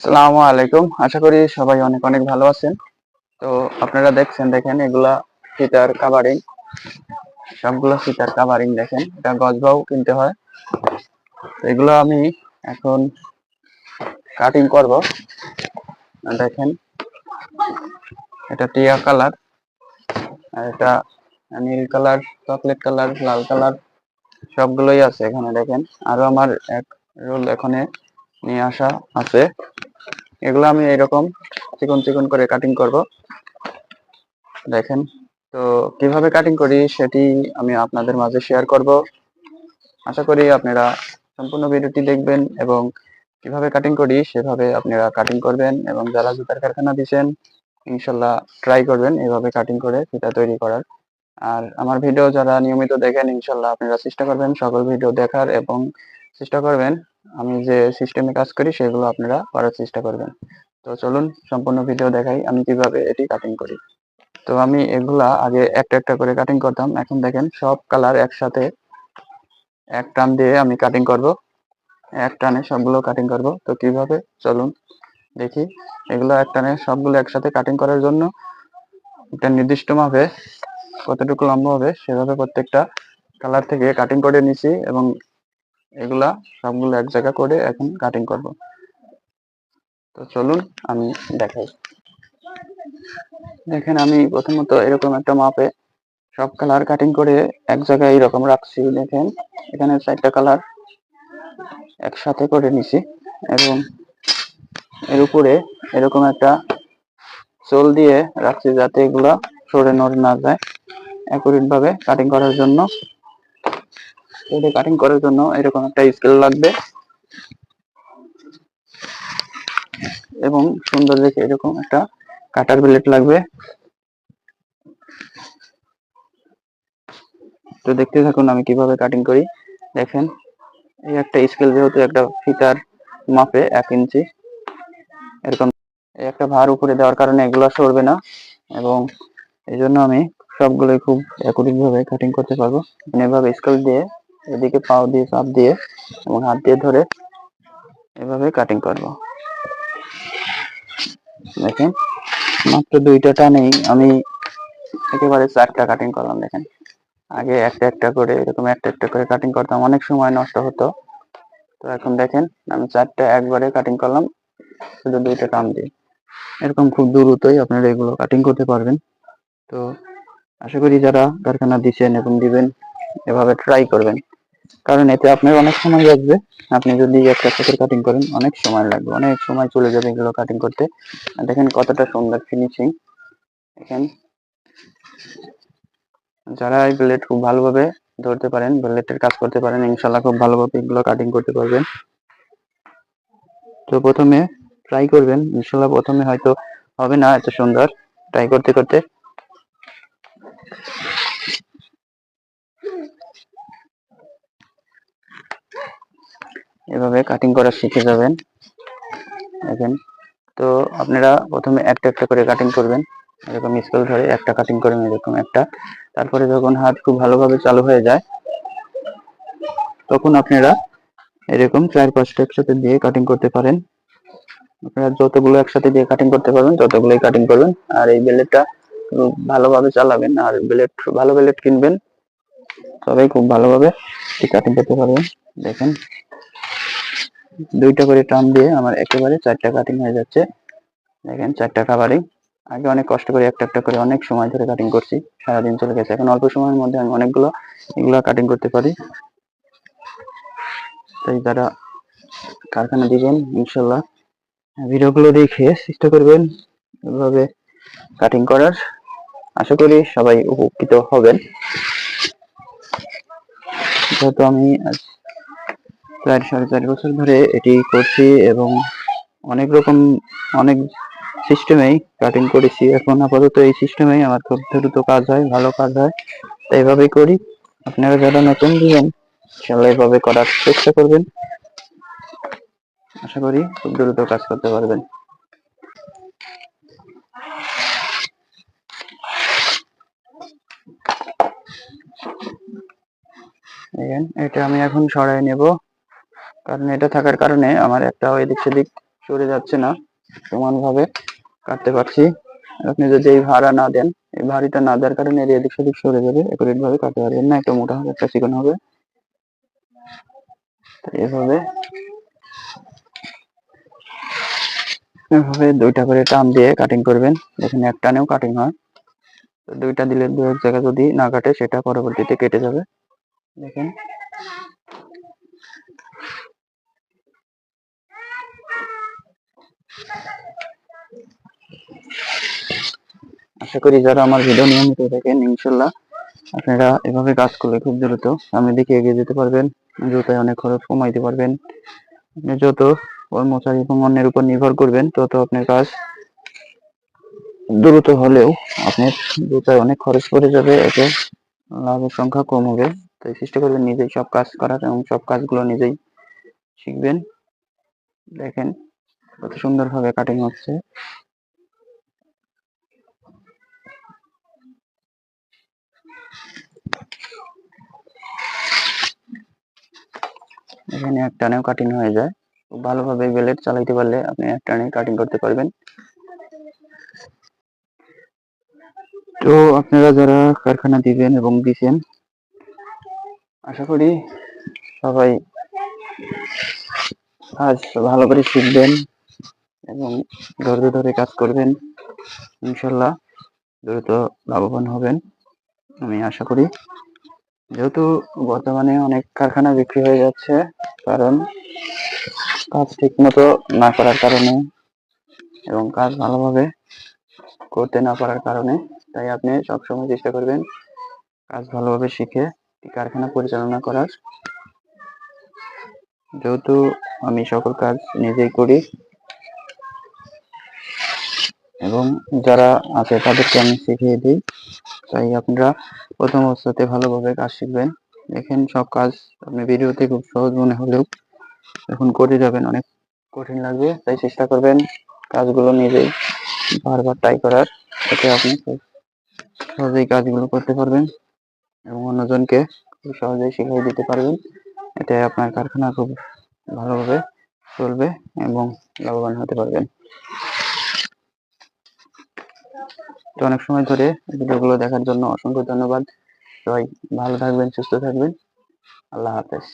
আসসালামু আলাইকুম। আশা করি সবাই অনেক অনেক ভালো আছেন। তো আপনারা দেখেন এগুলা ফিতার কাভারিং, সবগুলো ফিতার কাভারিং দেখেন। এটা গজবাও কিনতে হয়। তো এগুলো আমি এখন কাটিং করব। দেখেন এটা টিয়া কালার, আর এটা নীল কালার, চকলেট কালার, লাল কালার সবগুলোই আছে এখানে দেখেন। আরো আমার এক রোল এখানে নিয়ে আসা আছে। এগুলো আমি এরকম চিকন চিকন করে কাটিং করব। দেখেন, তো কিভাবে কাটিং করি সেটি আমি আপনাদের মাঝে শেয়ার করব। আশা করি আপনারা সম্পূর্ণ ভিডিওটি দেখবেন এবং কিভাবে কাটিং করি সেভাবে আপনারা কাটিং করবেন, এবং যারা জুতার কারখানা দিচ্ছেন ইনশাল্লাহ ট্রাই করবেন এভাবে কাটিং করে ফিতা তৈরি করার। আর আমার ভিডিও যারা নিয়মিত দেখেন ইনশাল্লাহ আপনারা চেষ্টা করবেন সকল ভিডিও দেখার, এবং চেষ্টা করবেন আমি যে সিস্টেমে কাজ করি সেগুলো আপনারা করার চেষ্টা করবেন। তো চলুন সম্পূর্ণ ভিডিও দেখাই আমি কিভাবে এটি কাটিং করি। তো আমি এগুলা আগে একটা একটা করে কাটিং করতাম, এখন দেখেন সব কালার একসাথে এক টান দিয়ে আমি কাটিং করব, এক টানে সবগুলো কাটিং করব। তো কিভাবে চলুন দেখি। এগুলো এক টানে সবগুলো একসাথে কাটিং করার জন্য একটা নির্দিষ্ট মাপে কতটুকু লম্বা হবে সেভাবে প্রত্যেকটা কালার থেকে কাটিং করে নিছি, এবং এগুলা সবগুলো এক জায়গা করে এখন কাটিং করব। তো চলুন আমি দেখাই। দেখেন আমি প্রথমত এরকম একটা মাপে সব কালার কাটিং করে এক জায়গায় এরকম রাখছি। দেখেন এখানে 4টা কালার একসাথে করে নিছি, এবং এর উপরে এরকম একটা সোল দিয়ে রাখছি যাতে এগুলা সরে নড়ে না যায়। অ্যাকুরেট ভাবে কাটিং করার জন্য এরকম একটা স্কেল লাগবে, এবং সুন্দর দেখে এরকম একটা কাটার ব্লেড লাগবে। তো দেখতে থাকুন আমি কিভাবে কাটিং করি। দেখেন এই একটা স্কেল, যেহেতু একটা ফিতার মাপে 1 ইঞ্চি, এরকম এই একটা ভার উপরে দেওয়ার কারণে এগুলো সরবে না, এবং এই জন্য আমি সবগুলোই খুব অ্যাকুরেট ভাবে কাটিং করতে পারবো। এভাবে স্কেল দিয়ে এদিকে পাও দিয়ে চাপ দিয়ে এবং হাত দিয়ে ধরে এভাবে কাটিং করব। দেখেন মাত্র 2টা টানেই আমি একেবারে 4টা কাটিং করলাম। দেখেন আগে একটা একটা করে এরকম একটা একটা করে কাটিং করতাম, অনেক সময় নষ্ট হতো। তো এখন দেখেন আমি 4টা একবারে কাটিং করলাম শুধু 2টা টান দিয়ে। এরকম খুব দ্রুতই আপনারা এগুলো কাটিং করতে পারবেন। তো আশা করি যারা কারখানা দিচ্ছেন এবং দিবেন এভাবে ট্রাই করবেন, কারণ এতে আপনার অনেক সময় লাগবে। আপনি যদি একটা একটা কাটিং করেন অনেক সময় লাগবে, অনেক সময় চলে যাবে এগুলো কাটিং করতে। আর দেখেন কতটা সুন্দর ফিনিশিং। দেখেন যারা এই ব্লেড খুব ভালোভাবে ধরতে পারেন, ব্লেডের কাজ করতে পারেন, ইনশাল্লাহ খুব ভালোভাবে এগুলো কাটিং করতে পারবেন। তো প্রথমে ট্রাই করবেন, ইনশাল্লাহ প্রথমে হয়তো হবে না এত সুন্দর, ট্রাই করতে করতে এভাবে কাটিং করা শিখে যাবেন। দেখেন, তো আপনারা প্রথমে একটা একটা করে কাটিং করবেন, এরকম স্কেল ধরে একটা কাটিং করবেন এরকম একটা। তারপরে যখন হাত খুব ভালোভাবে চালু হয়ে যায় তখন আপনারা এরকম 4-5টা একসাথে দিয়ে কাটিং করতে পারেন। আপনারা যতগুলো একসাথে দিয়ে কাটিং করতে পারবেন ততগুলোই কাটিং করবেন। আর এই ব্লেডটা খুব ভালোভাবে চালাবেন, আর ভালো ব্লেড কিনবেন, তবেই খুব ভালোভাবে কাটিং করতে পারবেন। দেখেন 2টা করে টান দিয়ে আমার একেবারে 4টা কাটিং হয়ে যাচ্ছে। দেখেন 4টা কাভারিং। আগে অনেক কষ্ট করে একটা একটা করে অনেক সময় ধরে কাটিং করছি, সারাদিন চলে গেছে। এখন অল্প সময়ের মধ্যে আমি অনেকগুলো এগুলা কাটিং করতে পারি। তাই যারা কারখানা দিবেন ইনশাল্লাহ ভিডিওগুলো দেখে চেষ্টা করবেন এভাবে কাটিং করার। আশা করি সবাই উপকৃত হবেন। যেহেতু আমি প্রায় 4.5 বছর ধরে এটি করছি, এবং অনেক রকম অনেক সিস্টেমেই কাটিং করেছি, এখন আপাতত এই সিস্টেমেই আমার খুব দ্রুত কাজ হয়, ভালো কাজ হয়, তাই এইভাবেই করি। আপনারা যারা নতুন দিবেন ইনশাল্লাহ এইভাবে করার চেষ্টা করবেন, আশা করি খুব দ্রুত কাজ করতে পারবেন। দেখেন এটা আমি এখন সরাই নেব, কারণ এটা থাকার কারণে আমার একটা এদিক সেদিক সরে যাচ্ছে না, সমানভাবে কাটতে পারছি। আপনি যদি এই ভাড়া না দেন, এই ভারিটা না দেওয়ার কারণে এর এদিক সেদিক সরে যাবে, একুরেট ভাবে কাটতে পারবেন না, একটা মোটা হবে একটা চিকন হবে। এভাবে এভাবে দুইটা করে টান দিয়ে কাটিং করবেন। দেখেন এক টানেও কাটিং হয়, তো দুইটা দিলে দু এক জায়গা যদি না কাটে সেটা পরবর্তীতে কেটে যাবে। দেখেন আশা করি যারা আমার ভিডিও নিয়মিত দেখেন, ইনশাল্লাহ আপনারা এভাবে কাজ করলে খুব দ্রুত সামনের দিকে এগিয়ে যেতে পারবেন, দ্রুত অনেক খরচ কমাইতে পারবেন। আপনি যত কর্মচারী এবং অন্যের উপর নির্ভর করবেন, তত আপনার কাজ দ্রুত হলেও আপনার দ্রুত অনেক খরচ পড়ে যাবে, এতে লাভের সংখ্যা কম হবে। তাই চেষ্টা করবেন নিজেই সব কাজ করার এবং সব কাজগুলো নিজেই শিখবেন। দেখেন কত সুন্দরভাবে কাটিং হচ্ছে। এখানে এক টানেও কাটিং হয়ে যায়। খুব ভালোভাবে ব্লেড চালাইতে পারলে আপনি এক টানে কাটিং করতে পারবেন। তো আপনারা যারা কারখানা দিবেন এবং দিছেন, আশা করি সবাই কাজ ভালো করে শিখবেন এবং ধৈর্য ধরে কাজ করবেন, ইনশাল্লাহ দ্রুত লাভবান হবেন আমি আশা করি। যেহেতু বর্তমানে অনেক কারখানা বিক্রি হয়ে যাচ্ছে, কারণ কাজ ঠিক মতো না করার কারণে এবং কাজ ভালোভাবে করতে না পারার কারণে। তাই আপনি সবসময় চেষ্টা করবেন কাজ ভালোভাবে শিখে কারখানা পরিচালনা করার। যেহেতু আমি সকল কাজ নিজেই করি এবং যারা আছে তাদেরকে আমি শিখিয়ে দিই, তাই আপনারা প্রথম অবস্থাতে ভালোভাবে কাজ শিখবেন। দেখেন সব কাজ আপনি ভিডিওতে খুব সহজ মনে হলেও এখন করে যাবেন অনেক কঠিন লাগবে, তাই চেষ্টা করবেন কাজগুলো নিজেই বারবার ট্রাই করার, এতে আপনি খুব সহজেই কাজগুলো করতে পারবেন এবং অন্যজনকে খুব সহজেই শিখিয়ে দিতে পারবেন। এতে আপনার কারখানা খুব ভালোভাবে চলবে এবং লাভবান হতে পারবেন। তো অনেক সময় ধরে ভিডিওগুলো দেখার জন্য অসংখ্য ধন্যবাদ। সবাই ভালো থাকবেন, সুস্থ থাকবেন। আল্লাহ হাফেজ।